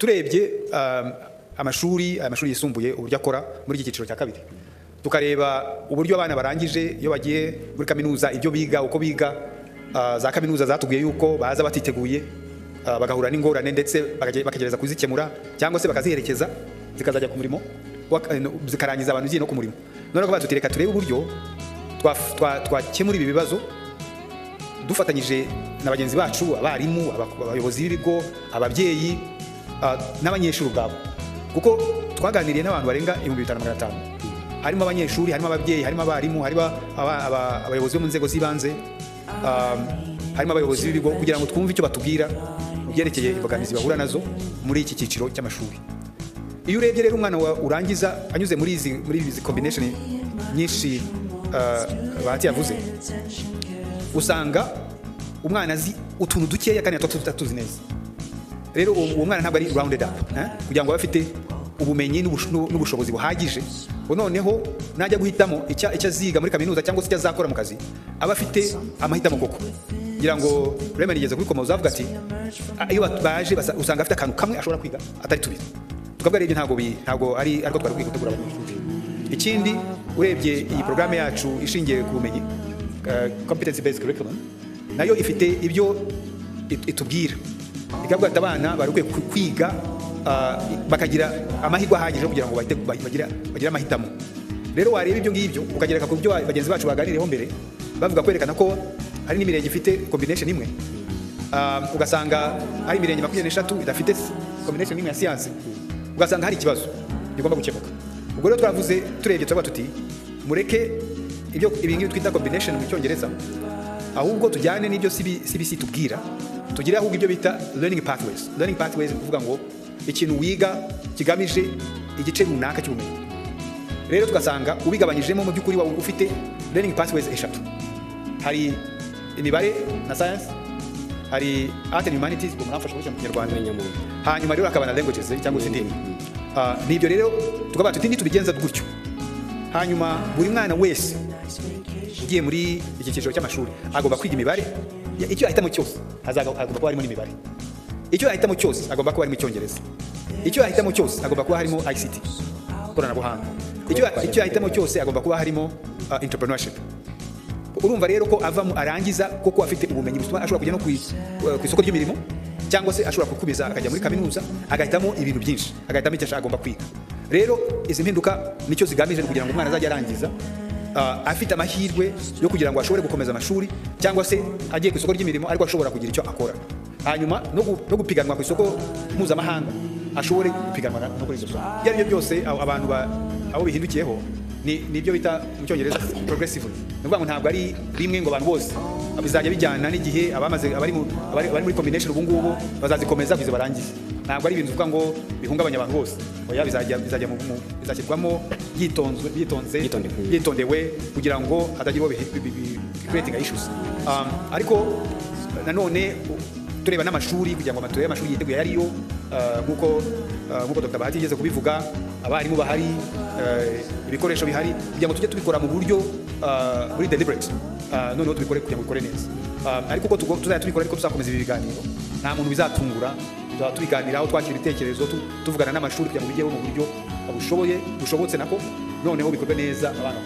turebye amashuri yisumbuye uburyo akora muri iki cyiciro cya kabiri, tukareba uburyo abana barangije iyo bagiye muri kaminuza ibyo biga uko biga. Za kaminuza zatubwiye yuko baza batiteguye, bagahura n'ingorane ndetse bakagereza kuzikemura cyangwa se bakaziherekeza zikazajya ku murimo zikarangiza abantu ziye no ku murimo. None ko batutireka turebe uburyo twakemura ibi bibazo dufatanyije na bagenzi bacu, abarimu, abayobozi b'ibigo, ababyeyi n'abanyeshuri ubwabo, kuko twaganiriye n'abantu barenga 2500 harimo abanyeshuri, harimo ababyeyi, harimo abarimu, harimo abayobozi bo mu nzego z'ibanze, harimo abayobozi b'ibigo, kugira ngo twumve icyo batubwira byerekeye imbogamizi bahura nazo muri iki cyiciro cy'amashuri. Iyo urebye rero umwana urangiza anyuze muri izi combination nyinshi bahati yavuze, usanga umwana azi utuntu dukeya kandi tutatuzi neza. Rero uwo mwana ntabwo ari rounded up, kugira ngo bafite ubumenyi n'ubushobozi buhagije, noneho najya guhitamo icyo aziga muri kaminuza cyangwa se icyo azakora mu kazi, aba afite amahitamo koko. Kugira ngo Raymond yigeze kubikomoza avuga ati iyo baje usanga afite akantu kamwe ashobora kwiga atari tubiri. Tukavuga rero ntabwo ari ariko twari kwiga gutegura abanyeshuri. Ikindi urebye iyi programme yacu ishingiye ku bumenyi, competency based curriculum, nayo ifite ibyo itubwira, ikavuga ati abana barukwiye kwiga bakagira amahirwe ahagije kugira ngo bagire amahitamo. Rero wareba ibyo ngibyo ukagereka ku byo bagenzi bacu baganiriyeho mbere, bavuga kwerekana ko hari n'imirenge ifite combination imwe, ugasanga hari imirenge 23 idafite combination imwe ya siyanse, ugasanga hari ikibazo gigomba gukemuka. Ubwo rero twavuze turebye tuba tuti mureke ibi ngibi twita combination mu Cyongereza, ahubwo tujyane n'ibyo CBC tubwira, tugire ahubwo ibyo bita learning pathways kuvuga ngo ikintu wiga kigamije igice runaka cy'ubumenyi. Rero tugasanga ubigabanyijemo mu by'ukuri wa ufite learning pathways eshatu. Hari imibare na science, hari art and humanities mu murafasha mu Kinyarwanda, hanyuma rero akaba na languages cyangwa se indimi. Nibyo rero tukaba tuti tubigenza gutyo. Hanyuma buri mwana wese ugiye muri iki cyiciro cy'amashuri agomba kwiga imibare, icyo ahitamo cyose agomba kuba harimo n'imibare, icyo ahitamo cyose agomba kuba harimo Icyongereza, icyo ahitamo cyose agomba kuba harimo ICT koranabuhanga, icyo ahitamo cyose agomba kuba harimo entrepreneurship. Urumva rero ko avamo arangiza koko afite ubumenyi butuma ashobora kujya no ku isoko ry'imirimo, cyangwa se ashobora kukubiza akajya muri kaminuza agahitamo ibintu byinshi, agahitamo icyo agomba kwiga. Rero izi mpinduka nicyo zigamije kugira ngo umwana azajya arangiza afite amahirwe yo kugira ngo ashobore gukomeza amashuri, cyangwa se agiye ku isoko ry'imirimo ariko ashobora kugira icyo akora, hanyuma no gupiganwa ku isoko mpuzamahanga, ashobore gupiganwa no kuri izo soko. Ibyo byose abantu abo bihindukiyeho nibyo bita mu Cyongereza progressively. Nuvuga ngo ntabwo ari rimwe ngo abantu bose bizajya bijyana n'igihe abari muri combination ubu ngubu bazazikomeza kwize barangize. Ntabwo ari ibintu uvuga ngo bihungabanya abantu bose, oya bizashyirwamo yitondewe kugira ngo hatagira creating issues. Ariko nanone tureba n'amashuri kugira ngo amatorero y'amashuri yiteguye ariyo, nkuko Dr. Bahati yigeze kubivuga, abarimu bahari, ibikoresho bihari, kugira ngo tujye tubikora mu buryo muri deliberate, noneho tubikore kugira ngo bikore neza. Ariko uko tuzajya tubikora ariko tuzakomeza ibi biganiro, nta muntu bizatungura, tubiganiraho twakira ibitekerezo, tuvugana n'amashuri kugira ngo bijyeho mu buryo bushobotse nako, noneho bikorwe neza abana